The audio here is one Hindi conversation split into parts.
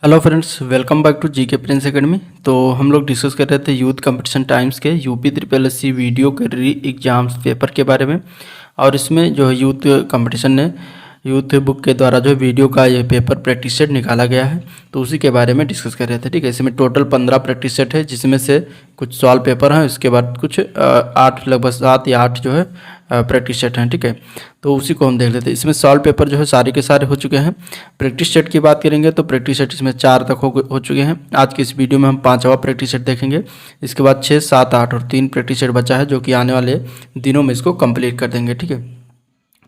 Hello friends, welcome back to GK Prince Academy. तो हम लोग डिस्कस कर रहे थे यूथ कंपटीशन टाइम्स के यूपी ट्रिपल एससी वीडियो के री एग्जाम्स पेपर के बारे में। और इसमें जो है यूथ कंपटीशन ने यूथ बुक के द्वारा जो वीडियो का ये पेपर प्रैक्टिस सेट निकाला गया है, तो उसी के बारे में डिस्कस कर रहे थे। ठीक है, इसमें टोटल 15 प्रैक्टिस सेट है, जिसमें से कुछ सॉल्व पेपर हैं, उसके बाद कुछ 8 लगभग 7 या 8 जो है प्रैक्टिस सेट हैं। ठीक है, तो उसी को हम देख लेते हैं। इसमें सॉल्व पेपर जो है सारे के सारे हो चुके हैं। प्रैक्टिस सेट की बात करेंगे तो प्रैक्टिस सेट इसमें 4 तक हो चुके हैं। आज की इस वीडियो में हम 5वां प्रैक्टिस सेट देखेंगे। इसके बाद 6, 7, 8 और 3 प्रैक्टिस सेट बचा है, जो कि आने वाले दिनों में इसको कंप्लीट कर देंगे। ठीक है,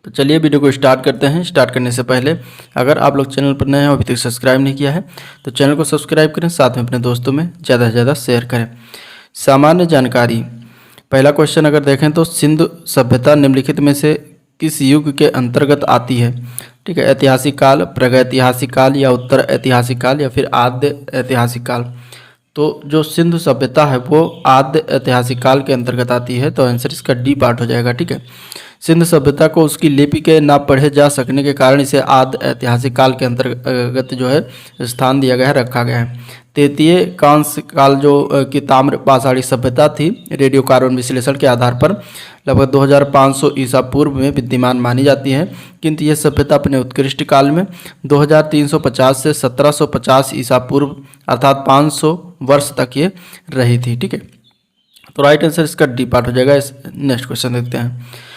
तो चलिए वीडियो को स्टार्ट करते हैं। स्टार्ट करने से पहले अगर आप लोग चैनल पर नए हैं, अभी तक सब्सक्राइब नहीं किया है, तो चैनल को सब्सक्राइब करें, साथ में अपने दोस्तों में ज़्यादा से ज़्यादा शेयर करें। सामान्य जानकारी, पहला क्वेश्चन अगर देखें तो सिंधु सभ्यता निम्नलिखित में से किस युग के अंतर्गत आती है? ठीक है, ऐतिहासिक काल, प्रागैतिहासिक काल या उत्तर ऐतिहासिक काल या फिर आद्य ऐतिहासिक काल। तो जो सिंधु सभ्यता है वो आद्य ऐतिहासिक काल के अंतर्गत आती है, तो आंसर इसका डी पार्ट हो जाएगा। ठीक है, सिंधु सभ्यता को उसकी लिपि के ना पढ़े जा सकने के कारण इसे आद्य ऐतिहासिक काल के अंतर्गत जो है स्थान दिया गया है, रखा गया है। तृतीय कांस्य काल जो कि ताम्र पाषाणी सभ्यता थी, रेडियो कार्बन विश्लेषण के आधार पर लगभग 2500 ईसा पूर्व में विद्यमान मानी जाती है, किंतु यह सभ्यता अपने उत्कृष्ट काल में 2350 से 1750 ईसा पूर्व अर्थात 500 वर्ष तक ये रही थी। ठीक है, तो राइट आंसर इसका डी पार्ट हो जाएगा। नेक्स्ट क्वेश्चन देखते हैं।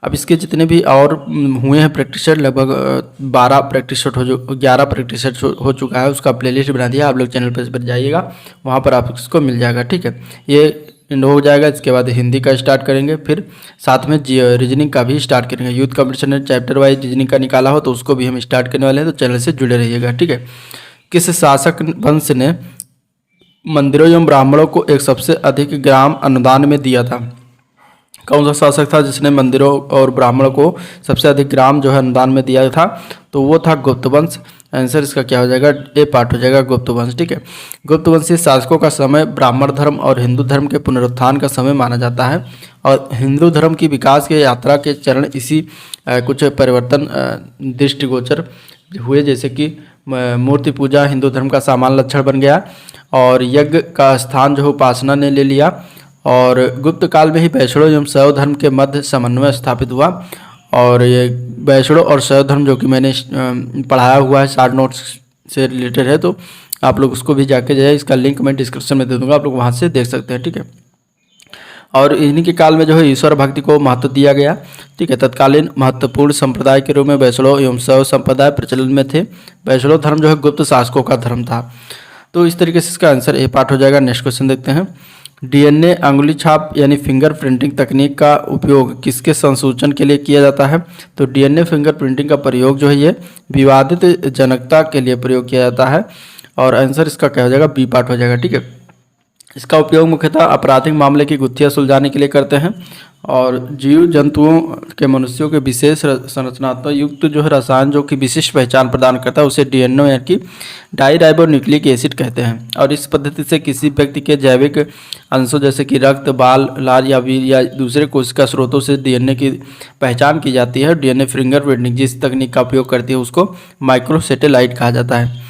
अब इसके जितने भी और हुए हैं प्रैक्टिस सेट, लगभग 12 प्रैक्टिस सेट 11 प्रैक्टिस सेट हो चुका है, उसका प्लेलिस्ट बना दिया। आप लोग चैनल पर जाइएगा, वहाँ पर आप इसको मिल जाएगा। ठीक है, ये एंड हो जाएगा। इसके बाद हिंदी का स्टार्ट करेंगे, फिर साथ में रीजनिंग का भी स्टार्ट करेंगे। यूथ कंपटीशन ने चैप्टर वाइज रीजनिंग का निकाला हो, तो उसको भी हम स्टार्ट करने वाले हैं, तो चैनल से जुड़े रहिएगा। ठीक है, किस शासक वंश ने मंदिरों एवं ब्राह्मणों को एक सबसे अधिक ग्राम अनुदान में दिया था? कौन सा शासक था जिसने मंदिरों और ब्राह्मणों को सबसे अधिक ग्राम जो है अनुदान में दिया था? तो वो था गुप्त वंश। आंसर इसका क्या हो जाएगा? ए पार्ट हो जाएगा, गुप्त वंश। ठीक है, गुप्त वंशीय शासकों का समय ब्राह्मण धर्म और हिंदू धर्म के पुनरुत्थान का समय माना जाता है, और हिंदू धर्म की विकास के यात्रा के चरण इसी कुछ परिवर्तन दृष्टिगोचर हुए, जैसे कि मूर्ति पूजा हिंदू धर्म का सामान्य लक्षण बन गया, और यज्ञ का स्थान जो उपासना ने ले लिया, और गुप्त काल में ही वैष्णव एवं शैव धर्म के मध्य समन्वय स्थापित हुआ। और ये वैष्णव और शैव धर्म जो कि मैंने पढ़ाया हुआ है, शार्ट नोट्स से रिलेटेड है, तो आप लोग उसको भी जाके जो है, इसका लिंक मैं डिस्क्रिप्शन में दे दूंगा, आप लोग वहाँ से देख सकते हैं। ठीक है, और इन्हीं के काल में जो है ईश्वर भक्ति को महत्व दिया गया। ठीक है, तत्कालीन महत्वपूर्ण संप्रदाय के रूप में वैष्णव एवं शैव संप्रदाय प्रचलन में थे। वैष्णव धर्म जो है गुप्त शासकों का धर्म था। तो इस तरीके से इसका आंसर ए पार्ट हो जाएगा। नेक्स्ट क्वेश्चन देखते हैं। डीएनए अंगुली छाप यानी फिंगर प्रिंटिंग तकनीक का उपयोग किसके संसूचन के लिए किया जाता है? तो डीएनए फिंगर प्रिंटिंग का प्रयोग जो है ये विवादित जनकता के लिए प्रयोग किया जाता है, और आंसर इसका क्या हो जाएगा? बी पार्ट हो जाएगा। ठीक है, इसका उपयोग मुख्यतः आपराधिक मामले की गुत्थियां सुलझाने के लिए करते हैं, और जीव जंतुओं के मनुष्यों के विशेष संरचनात्मक युक्त जो है रसायन जो कि विशिष्ट पहचान प्रदान करता है, उसे डीएनए यानी कि डाईराइबोन्यूक्लिक एसिड कहते हैं। और इस पद्धति से किसी व्यक्ति के जैविक अंशों जैसे कि रक्त, बाल, लार या वीर या दूसरे कोशिका स्रोतों से डीएनए की पहचान की जाती है। डीएनए फिंगर प्रिंटिंग जिस तकनीक का उपयोग करती है उसको माइक्रोसैटेलाइट कहा जाता है।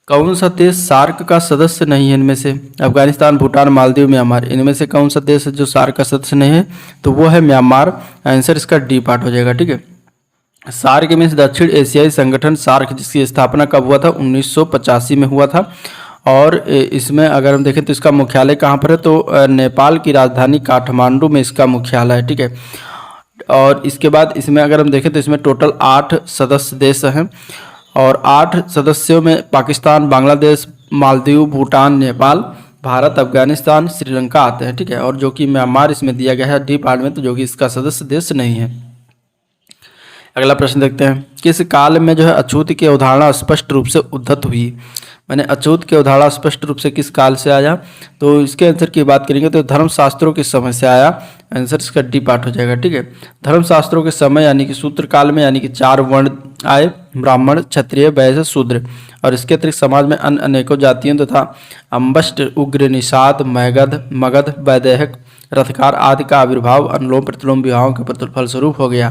कौन सा देश सार्क का सदस्य नहीं है इनमें से? अफगानिस्तान, भूटान, मालदीव, म्यांमार, इनमें से कौन सा देश है जो सार्क का सदस्य नहीं है? तो वो है म्यांमार। आंसर इसका डी पार्ट हो जाएगा। ठीक है, सार्क मीन्स दक्षिण एशियाई संगठन सार्क, जिसकी स्थापना कब हुआ था? 1985 में हुआ था। और इसमें अगर हम देखें तो इसका मुख्यालय कहाँ पर है? तो नेपाल की राजधानी काठमांडू में इसका मुख्यालय है। ठीक है, और इसके बाद इसमें अगर हम देखें तो इसमें टोटल 8 सदस्य देश हैं, और 8 सदस्यों में पाकिस्तान, बांग्लादेश, मालदीव, भूटान, नेपाल, भारत, अफगानिस्तान, श्रीलंका आते हैं। ठीक है, और जो कि म्यांमार इसमें दिया गया है डी पार्ट में, तो जो कि इसका सदस्य देश नहीं है। अगला प्रश्न देखते हैं। किस काल में जो है अछूत की अवधारणा स्पष्ट रूप से उद्धत हुई? मैंने अछूत की अवधारणा स्पष्ट रूप से किस काल से आया? तो इसके आंसर की बात करेंगे तो धर्मशास्त्रों के समय से आया। आंसर इसका डी पार्ट हो जाएगा। ठीक है, धर्मशास्त्रों के समय यानी कि सूत्र काल में, यानी कि 4 वर्ण आए, ब्राह्मण, क्षत्रिय, वैश्य, शूद्र, और इसके अतिरिक्त समाज में अन्य अनेकों जातियों तथा अम्बष्ट, उग्र, निषाद, मगध, वैदेहक, रथकार आदि का आविर्भाव अनुलोम प्रतिलोम विवाहों के फलस्वरूप हो गया।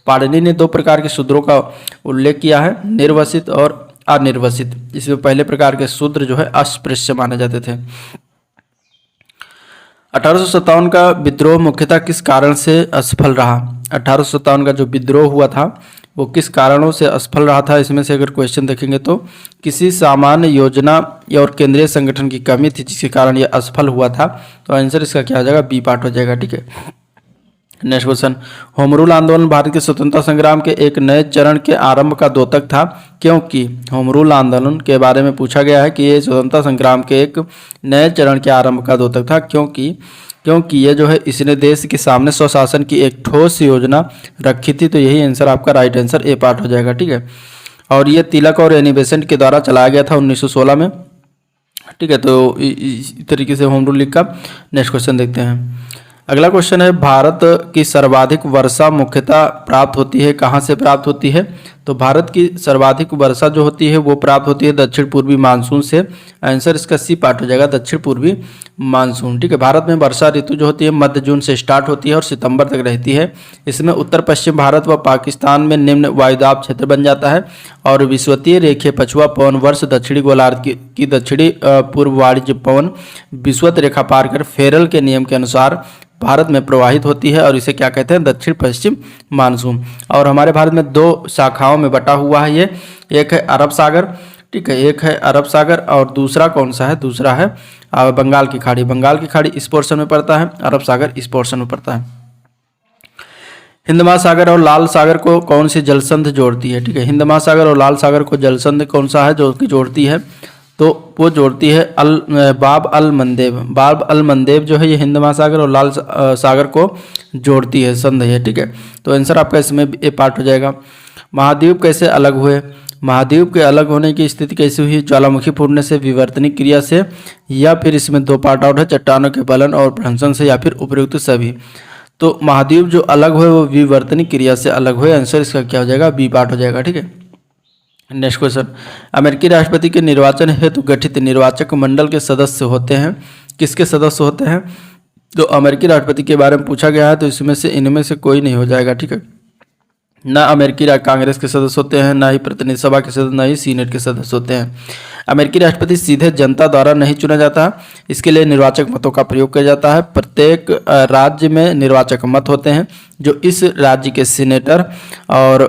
पाणिनि ने 2 प्रकार के शूद्रों का उल्लेख किया है, निर्वसित और अनिर्वसित। इसमें पहले प्रकार के शूद्र जो है अस्पृश्य माने जाते थे। 1857 का विद्रोह मुख्यतः किस कारण से असफल रहा? 1857 का जो विद्रोह हुआ था वो किस कारणों से असफल रहा था? इसमें से अगर क्वेश्चन देखेंगे तो किसी सामान्य योजना और केंद्रीय संगठन की कमी थी जिसके कारण यह असफल हुआ था। तो आंसर इसका क्या हो जाएगा? बी पार्ट हो जाएगा। ठीक है, नेक्स्ट क्वेश्चन, होम रूल आंदोलन भारत के स्वतंत्रता संग्राम के एक नए चरण के आरंभ का द्योतक था क्योंकि होम रूल आंदोलन के बारे में पूछा गया है कि ये स्वतंत्रता संग्राम के एक नए चरण के आरंभ का द्योतक था क्योंकि ये जो है इसने देश के सामने स्वशासन की एक ठोस योजना रखी थी। तो यही आंसर आपका राइट आंसर ए पार्ट हो जाएगा। ठीक है, और ये तिलक और एनी बेसेंट के द्वारा चलाया गया था 1916 में। ठीक है, तो इस तरीके से होम रूल लीग का नेक्स्ट क्वेश्चन देखते हैं। अगला क्वेश्चन है, भारत की सर्वाधिक वर्षा मुख्यतः प्राप्त होती है कहाँ से प्राप्त होती है? तो भारत की सर्वाधिक वर्षा जो होती है वो प्राप्त होती है दक्षिण पूर्वी मानसून से। आंसर इसका सी पार्ट हो जाएगा, दक्षिण पूर्वी मानसून। ठीक है, भारत में वर्षा ऋतु जो होती है मध्य जून से स्टार्ट होती है और सितंबर तक रहती है। इसमें उत्तर पश्चिम भारत व पाकिस्तान में निम्न वायुदाब क्षेत्र बन जाता है और विषुवतीय रेखीय पछुआ पवन वर्ष दक्षिणी गोलार्ध की दक्षिणी पूर्व वाणिज्य पवन विषुवत रेखा पार कर फेरल के नियम के अनुसार भारत में प्रवाहित होती है और इसे क्या कहते हैं? दक्षिण पश्चिम मानसून। और हमारे भारत में दो शाखाओं में बटा हुआ है ये, एक है अरब सागर, ठीक है, एक है अरब सागर और दूसरा कौन सा है? दूसरा है बंगाल की खाड़ी। बंगाल की खाड़ी इस पोर्शन में पड़ता है, अरब सागर इस पोर्शन में पड़ता है। हिंद महासागर और लाल सागर को कौन सी जलसंध जोड़ती है? ठीक है, हिंद महासागर और लाल सागर को जलसंध कौन सा है जो कि जोड़ती है? तो वो जोड़ती है बाब अल मंदेब। बाब अल मंदेब जो है ये हिंद महासागर और लाल सागर को जोड़ती है, संध है। ठीक है, तो आंसर आपका इसमें ए पार्ट हो जाएगा। महाद्वीप कैसे अलग हुए? महाद्वीप के अलग होने की स्थिति कैसे हुई? ज्वालामुखी फूटने से, विवर्तनिक क्रिया से, या फिर इसमें दो पार्ट आउट है, चट्टानों के गलन और भ्रंशन से, या फिर उपयुक्त सभी। तो महाद्वीप जो अलग हुए वो विवर्तनिक क्रिया से अलग हुए। आंसर इसका क्या हो जाएगा? बी पार्ट हो जाएगा। ठीक है, नेक्स्ट क्वेश्चन, अमेरिकी राष्ट्रपति के निर्वाचन हेतु गठित निर्वाचक मंडल के सदस्य होते हैं, किसके सदस्य होते हैं? तो अमेरिकी राष्ट्रपति के बारे में पूछा गया है, तो इसमें से इनमें से कोई नहीं हो जाएगा। ठीक है, ना अमेरिकी कांग्रेस के सदस्य होते हैं, ना ही प्रतिनिधि सभा के सदस्य, ना ही सीनेट के सदस्य होते हैं। अमेरिकी राष्ट्रपति सीधे जनता द्वारा नहीं चुना जाता, इसके लिए निर्वाचक मतों का प्रयोग किया जाता है। प्रत्येक राज्य में निर्वाचक मत होते हैं जो इस राज्य के सीनेटर और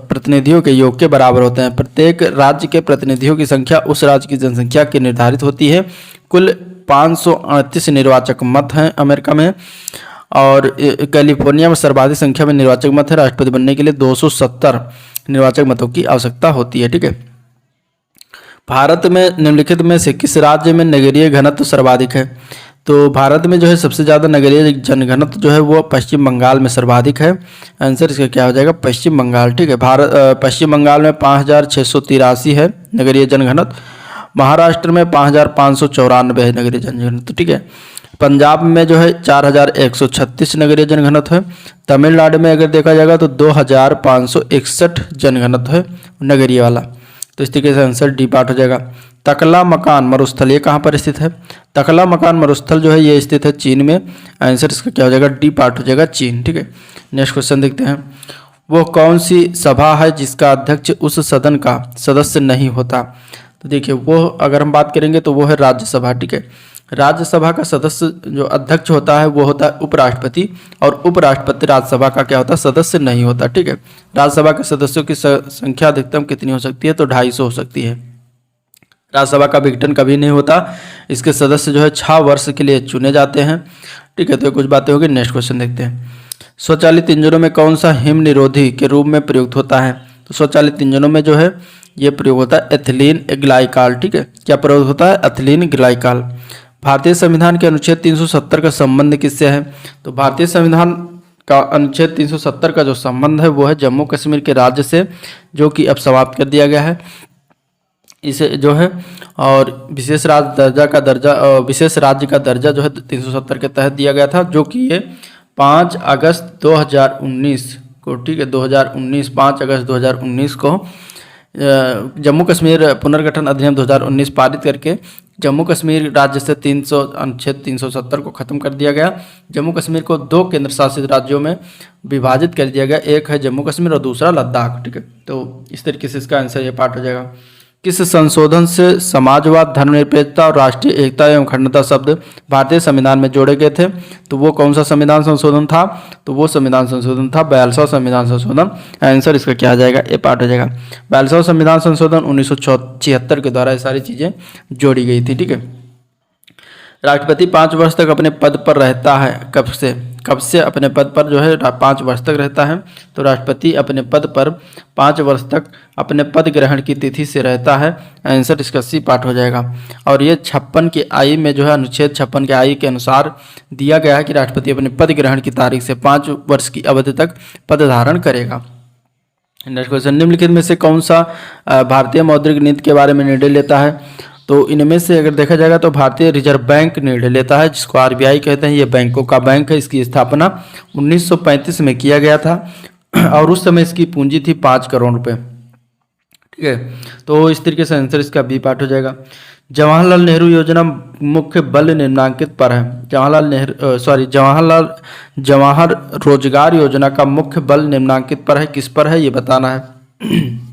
प्रतिनिधियों के योग के बराबर होते हैं। प्रत्येक राज्य के प्रतिनिधियों की संख्या उस राज्य की जनसंख्या की निर्धारित होती है। कुल 538 निर्वाचक मत हैं अमेरिका में, और कैलिफोर्निया में सर्वाधिक संख्या में निर्वाचक मत है। राष्ट्रपति बनने के लिए 270 निर्वाचक मतों की आवश्यकता होती है। ठीक है, भारत में निम्नलिखित में से किस राज्य में नगरीय घनत्व सर्वाधिक है? तो भारत में जो है सबसे ज़्यादा नगरीय जनघनत्व जो है वो पश्चिम बंगाल में सर्वाधिक है। आंसर इसका क्या हो जाएगा? पश्चिम बंगाल। ठीक है, पश्चिम बंगाल में 5683 है नगरीय जनघनत्व। महाराष्ट्र में 5594 है नगरीय जनघनत्व। ठीक है, पंजाब में जो है 4136 नगरीय जनघनत्व है। तमिलनाडु में अगर देखा जाएगा तो 2561 जनघनत्व है नगरीय वाला। तो इस तरीके से आंसर डी पार्ट हो जाएगा। तकला मकान मरुस्थल ये कहाँ पर स्थित है? तकला मकान मरुस्थल जो है ये स्थित है चीन में। आंसर इसका क्या हो जाएगा? डी पार्ट हो जाएगा, चीन। ठीक है, नेक्स्ट क्वेश्चन देखते हैं। वो कौन सी सभा है जिसका अध्यक्ष उस सदन का सदस्य नहीं होता? तो देखिए, वो अगर हम बात करेंगे तो वो है राज्यसभा। ठीक है, राज्यसभा का सदस्य जो अध्यक्ष होता है वो होता है उपराष्ट्रपति, और उपराष्ट्रपति राज्यसभा का क्या होता है? सदस्य नहीं होता। ठीक है, राज्यसभा के सदस्यों की संख्या अधिकतम कितनी हो सकती है? तो 250 हो सकती है। राज्यसभा का विघटन कभी नहीं होता। इसके सदस्य जो है 6 वर्ष के लिए चुने जाते हैं। ठीक है, तो कुछ बातें होगी। नेक्स्ट क्वेश्चन देखते हैं। स्वचालित इंजनों में कौन सा हिम निरोधी के रूप में प्रयुक्त होता है? तो स्वचालित इंजनों में जो है ये प्रयोग होता है एथिलीन ग्लाइकॉल। ठीक है, क्या प्रयोग होता है? Ethylene glycol. भारतीय संविधान के अनुच्छेद 370 का संबंध किससे है? तो भारतीय संविधान का अनुच्छेद 370 का जो संबंध है वो है जम्मू कश्मीर के राज्य से, जो कि अब समाप्त कर दिया गया है इसे जो है, और विशेष राज्य का दर्जा जो है 370 के तहत दिया गया था, जो कि ये 5 अगस्त 2019 को, ठीक है, 2019 5 अगस्त 2019 को जम्मू कश्मीर पुनर्गठन अधिनियम 2019 पारित करके जम्मू कश्मीर राज्य से अनुच्छेद 370 को खत्म कर दिया गया। जम्मू कश्मीर को 2 केंद्र शासित राज्यों में विभाजित कर दिया गया, एक है जम्मू कश्मीर और दूसरा लद्दाख। ठीक है, तो इस तरीके से इसका आंसर ये पार्ट हो जाएगा। किस संशोधन से समाजवाद, धर्मनिरपेक्षता और राष्ट्रीय एकता एवं अखंडता शब्द भारतीय संविधान में जोड़े गए थे? तो वो कौन सा संविधान संशोधन था? तो वो संविधान संशोधन था 42वां संविधान संशोधन। आंसर इसका क्या आ जाएगा? ए पार्ट हो जाएगा। 42वां संविधान संशोधन 1976 के द्वारा ये सारी चीज़ें जोड़ी गई थी। ठीक है। राष्ट्रपति 5 वर्ष तक अपने पद पर रहता है। कब से अपने पद पर जो है 5 वर्ष तक रहता है? तो राष्ट्रपति अपने पद पर 5 वर्ष तक अपने पद ग्रहण की तिथि से रहता है। आंसर इसका सी पार्ट हो जाएगा। और ये 56 के आई में जो है अनुच्छेद 56 के आई के अनुसार दिया गया है कि राष्ट्रपति अपने पद ग्रहण की तारीख से 5 वर्ष की अवधि तक पद धारण करेगा। नेक्स्ट क्वेश्चन, निम्नलिखित में से कौन सा भारतीय मौद्रिक नीति के बारे में निर्णय लेता है? तो इनमें से अगर देखा जाएगा तो भारतीय रिजर्व बैंक निर्णय लेता है, जिसको आरबीआई कहते हैं। ये बैंकों का बैंक है। इसकी स्थापना 1935 में किया गया था और उस समय इसकी पूंजी थी 5 करोड़ रुपए। ठीक है। तो इस तरीके से आंसर इसका बी पार्ट हो जाएगा। जवाहरलाल नेहरू योजना मुख्य बल निम्नांकित पर है। जवाहर रोजगार योजना का मुख्य बल निम्नांकित पर है। किस पर है ये बताना है।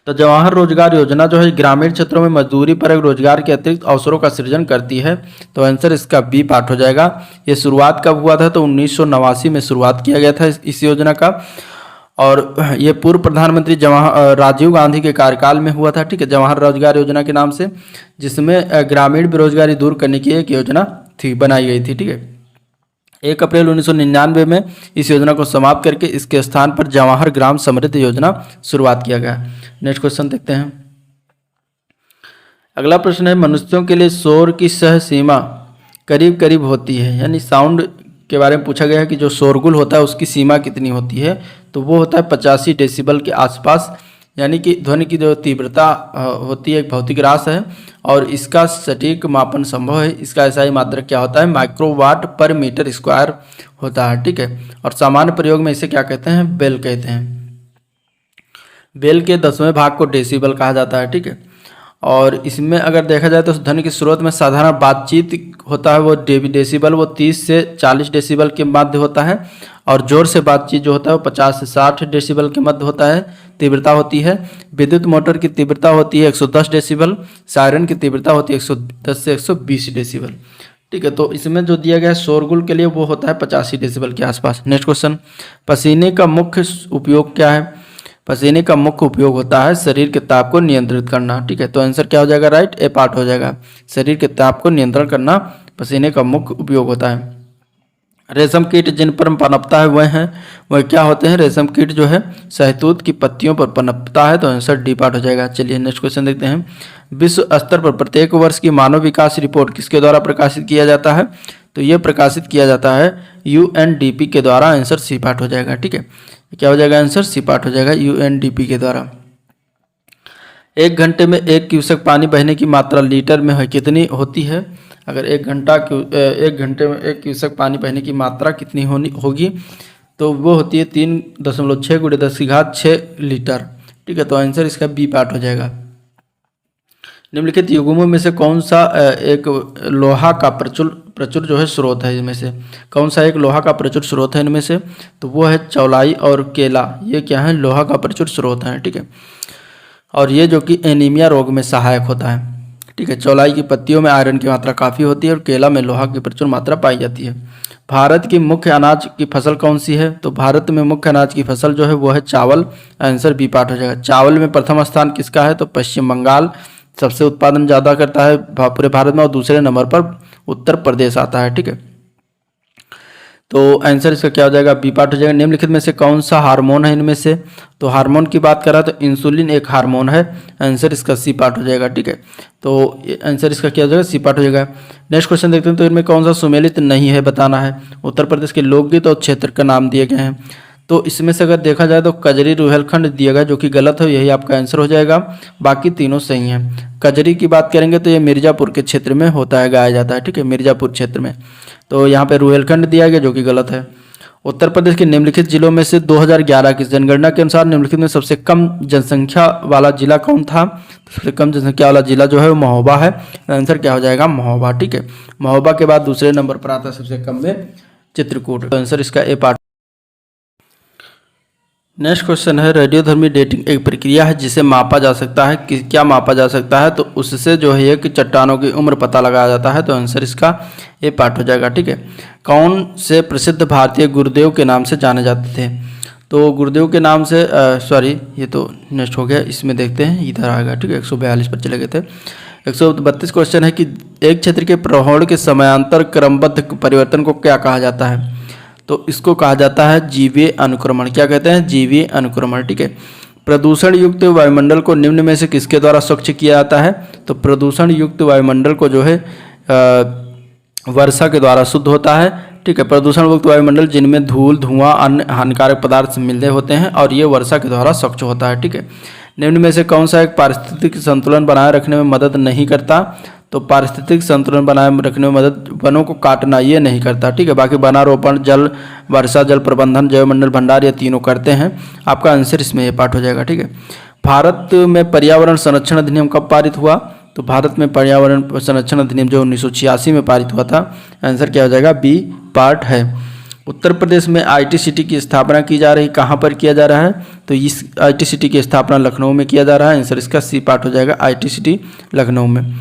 तो जवाहर रोजगार योजना जो है ग्रामीण क्षेत्रों में मजदूरी पर एक रोजगार के अतिरिक्त अवसरों का सृजन करती है। तो आंसर इसका बी पार्ट हो जाएगा। ये शुरुआत कब हुआ था? तो 1989 में शुरुआत किया गया था इस योजना का। और ये पूर्व प्रधानमंत्री राजीव गांधी के कार्यकाल में हुआ था। ठीक है। जवाहर रोजगार योजना के नाम से, जिसमें ग्रामीण बेरोजगारी दूर करने की एक योजना थी, बनाई गई थी। ठीक है। 1 अप्रैल 1999 में इस योजना को समाप्त करके इसके स्थान पर जवाहर ग्राम समृद्धि योजना शुरुआत किया गया। नेक्स्ट क्वेश्चन देखते हैं। अगला प्रश्न है, मनुष्यों के लिए शोर की सह सीमा करीब करीब होती है, यानी साउंड के बारे में पूछा गया है कि जो शोरगुल होता है उसकी सीमा कितनी होती है? तो वो होता है 85 डेसिबल के आसपास, यानी कि ध्वनि की जो तीव्रता होती है एक भौतिक राशि है और इसका सटीक मापन संभव है। इसका एसआई मात्रक क्या होता है? माइक्रोवाट पर मीटर स्क्वायर होता है। ठीक है। और सामान्य प्रयोग में इसे क्या कहते हैं? बेल कहते हैं। बेल के 10वें भाग को डेसिबल कहा जाता है। ठीक है। और इसमें अगर देखा जाए तो ध्वनि के स्रोत में साधारण बातचीत होता है वो डेसिबल वो 30 से 40 डेसिबल के मध्य होता है और जोर से बातचीत जो होता है वो 50 से 60 डेसिबल के मध्य होता है, तीव्रता होती है। विद्युत मोटर की तीव्रता होती है 110 डेसिबल, सायरन की तीव्रता होती है 110 से 120 डेसिबल। ठीक है। तो इसमें जो दिया गया है शोरगुल के लिए वो होता है 85 डेसिबल के आसपास। नेक्स्ट क्वेश्चन, पसीने का मुख्य उपयोग क्या है? पसीने का मुख्य उपयोग होता है शरीर के ताप को नियंत्रित करना। ठीक है। तो आंसर क्या हो जाएगा? राइट, ए पार्ट हो जाएगा। शरीर के ताप को नियंत्रण करना पसीने का मुख्य उपयोग होता है। रेशम कीट जिन पर पनपता है वह क्या होते हैं? रेशम कीट जो है शहतूत की पत्तियों पर पनपता है। तो आंसर डी पार्ट हो जाएगा। चलिए नेक्स्ट क्वेश्चन देखते हैं। विश्व स्तर पर प्रत्येक वर्ष की मानव विकास रिपोर्ट किसके द्वारा प्रकाशित किया जाता है? तो ये प्रकाशित किया जाता है यूएनडीपी के द्वारा। आंसर सी पार्ट हो जाएगा। ठीक है। क्या हो जाएगा? आंसर सी पार्ट हो जाएगा, यूएनडीपी के द्वारा। 1 घंटे में 1 क्यूसेक पानी बहने की मात्रा लीटर में है कितनी होती है? अगर 1 घंटे में 1 क्यूसेक पानी बहने की मात्रा कितनी होगी? तो वो होती है 3.6 × 10⁶ लीटर। ठीक है। तो आंसर इसका बी पार्ट हो जाएगा। निम्नलिखित युग्मों में से कौन सा एक लोहा का प्रचुर जो है स्रोत है? इनमें से कौन सा एक लोहा का प्रचुर स्रोत है इनमें से? तो वो है चौलाई और केला। ये क्या है? लोहा का प्रचुर स्रोत है। ठीक है। और ये जो कि एनीमिया रोग में सहायक होता है। ठीक है। चौलाई की पत्तियों में आयरन की मात्रा काफ़ी होती है और केला में लोहा की प्रचुर मात्रा पाई जाती है। भारत की मुख्य अनाज की फसल कौन सी है? तो भारत में मुख्य अनाज की फसल जो है वो है चावल। आंसर बी पार्ट हो जाएगा। चावल में प्रथम स्थान किसका है? तो पश्चिम बंगाल सबसे उत्पादन ज़्यादा करता है पूरे भारत में और दूसरे नंबर पर उत्तर प्रदेश आता है। ठीक है। तो आंसर इसका क्या हो जाएगा? बी पार्ट हो जाएगा। निम्नलिखित में से कौन सा हार्मोन है इनमें से? तो हार्मोन की बात करा तो इंसुलिन एक हार्मोन है। आंसर इसका सी पार्ट हो जाएगा। ठीक है। तो आंसर इसका क्या हो जाएगा? सी पार्ट हो जाएगा। नेक्स्ट क्वेश्चन देखते हैं। तो इनमें कौन सा सुमेलित नहीं है बताना है। उत्तर प्रदेश के लोकगीत और क्षेत्र का नाम दिए गए हैं। तो इसमें से अगर देखा जाए तो कजरी रुहेलखंड दिया गया जो कि गलत है, यही आपका आंसर हो जाएगा। बाकी तीनों सही हैं। कजरी की बात करेंगे तो ये मिर्ज़ापुर के क्षेत्र में होता है, गाया जाता है। ठीक है। मिर्ज़ापुर क्षेत्र में। तो यहाँ पे रुहेलखंड दिया गया जो कि गलत है। उत्तर प्रदेश के निम्नलिखित जिलों में से 2011 की जनगणना के अनुसार निम्नलिखित में सबसे कम जनसंख्या वाला जिला कौन था? सबसे कम जनसंख्या वाला जिला जो है वो महोबा है। आंसर क्या हो जाएगा? महोबा। ठीक है। महोबा के बाद दूसरे नंबर पर आता है सबसे कम में चित्रकूट। तो आंसर इसका ए पार्ट। नेक्स्ट क्वेश्चन है, रेडियोधर्मी डेटिंग एक प्रक्रिया है जिसे मापा जा सकता है कि क्या मापा जा सकता है, तो उससे जो है कि चट्टानों की उम्र पता लगाया जाता है। तो आंसर इसका ए पार्ट हो जाएगा। ठीक है, कौन से प्रसिद्ध भारतीय गुरुदेव के नाम से जाने जाते थे, तो गुरुदेव के नाम से सॉरी ये तो नेक्स्ट हो गया, इसमें देखते हैं इधर आएगा। ठीक है, 142 पर चले गए थे। 132 क्वेश्चन है कि एक क्षेत्र के प्रवहण के समांतर क्रमबद्ध परिवर्तन को क्या कहा जाता है, तो इसको कहा जाता है जीवीय अनुक्रमण। क्या कहते हैं, जीवीय अनुक्रमण। ठीक है, प्रदूषण युक्त वायुमंडल को निम्न में से किसके द्वारा स्वच्छ किया जाता है, तो प्रदूषण युक्त वायुमंडल को जो है वर्षा के द्वारा शुद्ध होता है। ठीक है, प्रदूषण मुक्त वायुमंडल जिनमें धूल, धुआं, अन्य हानिकारक पदार्थ मिले होते हैं और ये वर्षा के द्वारा स्वच्छ होता है। ठीक है, निम्न में से कौन सा एक पारिस्थितिक संतुलन बनाए रखने में मदद नहीं करता, तो पारिस्थितिक संतुलन बनाए रखने में मदद वनों को काटना ये नहीं करता। ठीक है, बाकी वनारोपण, जल वर्षा जल प्रबंधन, जैवमंडल भंडार, ये तीनों करते हैं। आपका आंसर इसमें ये पार्ट हो जाएगा। ठीक है, भारत में पर्यावरण संरक्षण अधिनियम कब पारित हुआ, तो भारत में पर्यावरण संरक्षण अधिनियम जो 1986 में पारित हुआ था। आंसर क्या हो जाएगा, बी पार्ट है। उत्तर प्रदेश में आईटी सिटी की स्थापना की जा रही, कहाँ पर किया जा रहा है, तो इस आईटी सिटी की स्थापना लखनऊ में किया जा रहा है। आंसर इसका सी पार्ट हो जाएगा, आईटी सिटी लखनऊ में।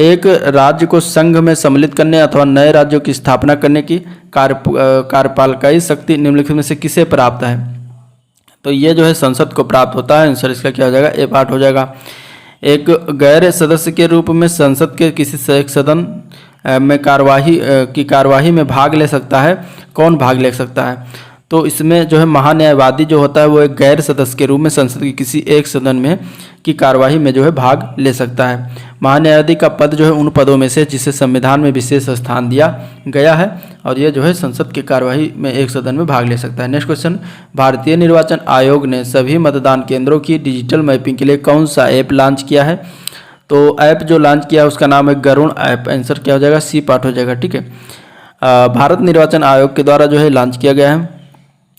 एक राज्य को संघ में सम्मिलित करने अथवा नए राज्यों की स्थापना करने की कार्यपालिकाई शक्ति निम्नलिखित में से किसे प्राप्त है, तो ये जो है संसद को प्राप्त होता है। आंसर इसका क्या हो जाएगा, ए पार्ट हो जाएगा। एक गैर सदस्य के रूप में संसद के किसी एक सदन में कार्यवाही में भाग ले सकता है, कौन भाग ले सकता है, तो इसमें जो है महान्यायवादी जो होता है वो एक गैर सदस्य के रूप में संसद के किसी एक सदन में की कार्यवाही में जो है भाग ले सकता है। महान्यायवादी का पद जो है उन पदों में से जिसे संविधान में विशेष स्थान दिया गया है और ये जो है संसद की कार्यवाही में एक सदन में भाग ले सकता है। नेक्स्ट क्वेश्चन, भारतीय निर्वाचन आयोग ने सभी मतदान केंद्रों की डिजिटल मैपिंग के लिए कौन सा ऐप लॉन्च किया है, तो ऐप जो लॉन्च किया है उसका नाम है गरुण ऐप। आंसर क्या हो जाएगा, सी पार्ट हो जाएगा। ठीक है, भारत निर्वाचन आयोग के द्वारा जो है लॉन्च किया गया है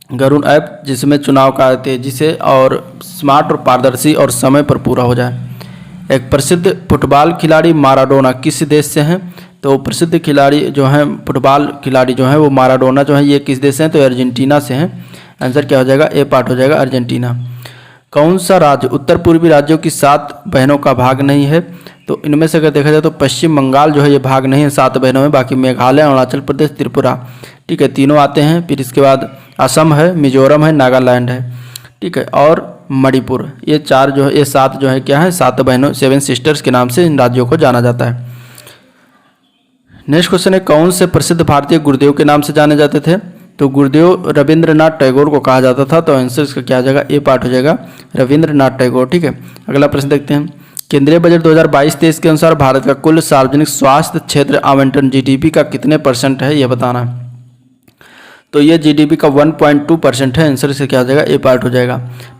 गरुण ऐप, जिसमें चुनाव कार्य तेजी से और स्मार्ट और पारदर्शी और समय पर पूरा हो जाए। एक प्रसिद्ध फुटबॉल खिलाड़ी माराडोना किस देश से हैं, तो प्रसिद्ध खिलाड़ी जो हैं फुटबॉल खिलाड़ी जो हैं वो माराडोना जो है ये किस देश से हैं, तो अर्जेंटीना से हैं। आंसर क्या हो जाएगा, ए पार्ट हो जाएगा, अर्जेंटीना। कौन सा राज्य उत्तर पूर्वी राज्यों की 7 बहनों का भाग नहीं है, तो इनमें से अगर देखा जाए तो पश्चिम बंगाल जो है ये भाग नहीं है 7 बहनों में, बाकी मेघालय, अरुणाचल प्रदेश, त्रिपुरा, ठीक है, तीनों आते हैं। फिर इसके बाद असम है, मिजोरम है, नागालैंड है, ठीक है, और मणिपुर। ये 4 जो है, ये 7 जो है क्या है, 7 बहनों, 7 सिस्टर्स के नाम से इन राज्यों को जाना जाता है। नेक्स्ट क्वेश्चन है, कौन से प्रसिद्ध भारतीय गुरुदेव के नाम से जाने जाते थे, तो गुरुदेव रविंद्रनाथ टैगोर को कहा जाता था। तो आंसर इसका क्या आ जाएगा, ए पार्ट हो जाएगा, रविंद्रनाथ टैगोर। ठीक है, अगला प्रश्न देखते हैं। केंद्रीय बजट 2022-23 के अनुसार भारत का कुल सार्वजनिक स्वास्थ्य क्षेत्र आवंटन जीडीपी का कितने % है, यह बताना है। तो ये जीडीपी का 1.2% है। आंसर इसका क्या हो जाएगा, ए पार्ट हो जाएगा।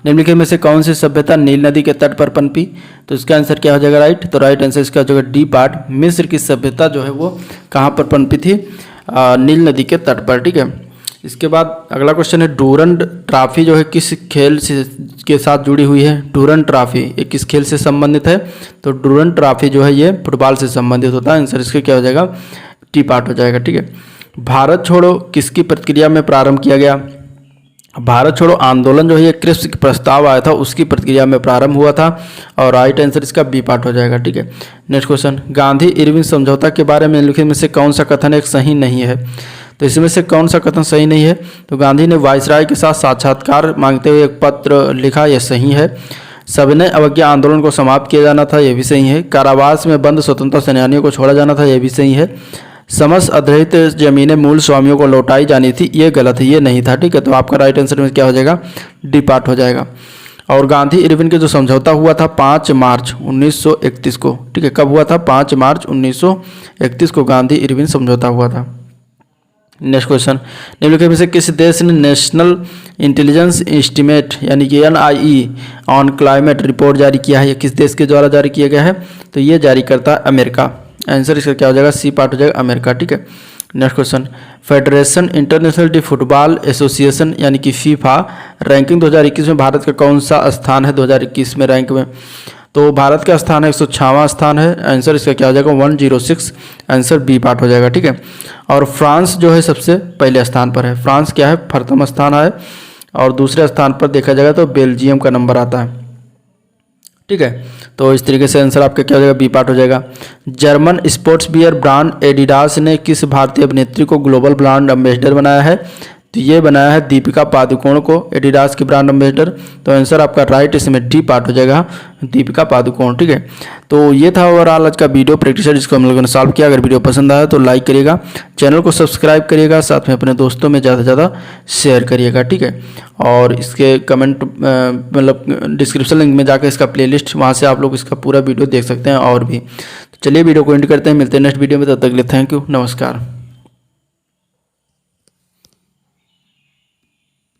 निम्नलिखित में से कौन सी सभ्यता नील नदी के तट पर पनपी, तो इसका आंसर क्या हो जाएगा, राइट। तो राइट आंसर इसका हो जाएगा डी पार्ट। मिस्र की सभ्यता जो है वो कहाँ पर पनपी थी, नील नदी के तट पर। ठीक है, इसके बाद अगला क्वेश्चन है, डूरंड ट्रॉफी जो है किस खेल से के साथ जुड़ी हुई है। डूरंड ट्रॉफी ये किस खेल से संबंधित है, तो डूरंड ट्रॉफी जो है ये फुटबॉल से संबंधित होता है। आंसर इसका क्या हो जाएगा, टी पार्ट हो जाएगा। ठीक है, भारत छोड़ो किसकी प्रतिक्रिया में प्रारंभ किया गया। भारत छोड़ो आंदोलन जो है ये क्रिप्स का प्रस्ताव आया था उसकी प्रतिक्रिया में प्रारंभ हुआ था और राइट आंसर इसका बी पार्ट हो जाएगा। ठीक है, नेक्स्ट क्वेश्चन, गांधी इरविन समझौता के बारे में निम्नलिखित में से कौन सा कथन एक सही नहीं है, तो इसमें से कौन सा कथन सही नहीं है, तो गांधी ने वायसराय के साथ साक्षात्कार मांगते हुए एक पत्र लिखा, यह सही है। सविनय अवज्ञा आंदोलन को समाप्त किया जाना था, यह भी सही है। कारावास में बंद स्वतंत्रता सेनानियों को छोड़ा जाना था, यह भी सही है। समस्त अधिग्रहित जमीनें मूल स्वामियों को लौटाई जानी थी, ये गलत है, ये नहीं था। ठीक है, तो आपका राइट आंसर में क्या हो जाएगा, डी पार्ट हो जाएगा। और गांधी इरविन के जो समझौता हुआ था 5 मार्च 1931 को, ठीक है, कब हुआ था, 5 मार्च 1931 को गांधी इरविन समझौता हुआ था। नेक्स्ट क्वेश्चन, निम्नलिखित में से किस देश ने नेशनल इंटेलिजेंस एस्टीमेट यानी कि NIE ऑन क्लाइमेट रिपोर्ट जारी किया है, ये किस देश के द्वारा जारी किया गया है, तो ये जारी करता है अमेरिका। आंसर इसका क्या हो जाएगा, सी पार्ट हो जाएगा, अमेरिका। ठीक है, next question, federation international D football association यानी कि फीफा रैंकिंग 2021 में भारत का कौन सा स्थान है 2021 में रैंक में, तो भारत का स्थान है 106वां स्थान है। आंसर इसका क्या हो जाएगा, 106, आंसर बी पार्ट हो जाएगा। ठीक है, और फ्रांस जो है सबसे पहले स्थान पर है, फ्रांस क्या है, प्रथम स्थान है और दूसरे स्थान पर देखा जाएगा तो बेल्जियम का नंबर आता है। ठीक है, तो इस तरीके से आंसर आपका क्या हो जाएगा, बी पार्ट हो जाएगा। German sportswear brand Adidas ने किस भारतीय अभिनेत्री को ग्लोबल ब्रांड एम्बेसडर बनाया है? तो ये बनाया है दीपिका पादुकोण को एडिडास की ब्रांड एम्बेसडर। तो आंसर आपका राइट इसमें डी पार्ट हो जाएगा, दीपिका पादुकोण। ठीक है, तो ये था ओवरऑल आज का वीडियो प्रैक्टिस जिसको हम लोगों ने सॉल्व किया। अगर वीडियो पसंद आया तो लाइक करिएगा, चैनल को सब्सक्राइब करिएगा, साथ में अपने दोस्तों में ज़्यादा से ज़्यादा शेयर करिएगा। ठीक है, और इसके कमेंट मतलब डिस्क्रिप्शन लिंक में जाकर इसका प्लेलिस्ट, वहाँ से आप लोग इसका पूरा वीडियो देख सकते हैं और भी। तो चलिए वीडियो को एंड करते हैं, मिलते हैं नेक्स्ट वीडियो में, तब तक के लिए थैंक यू, नमस्कार।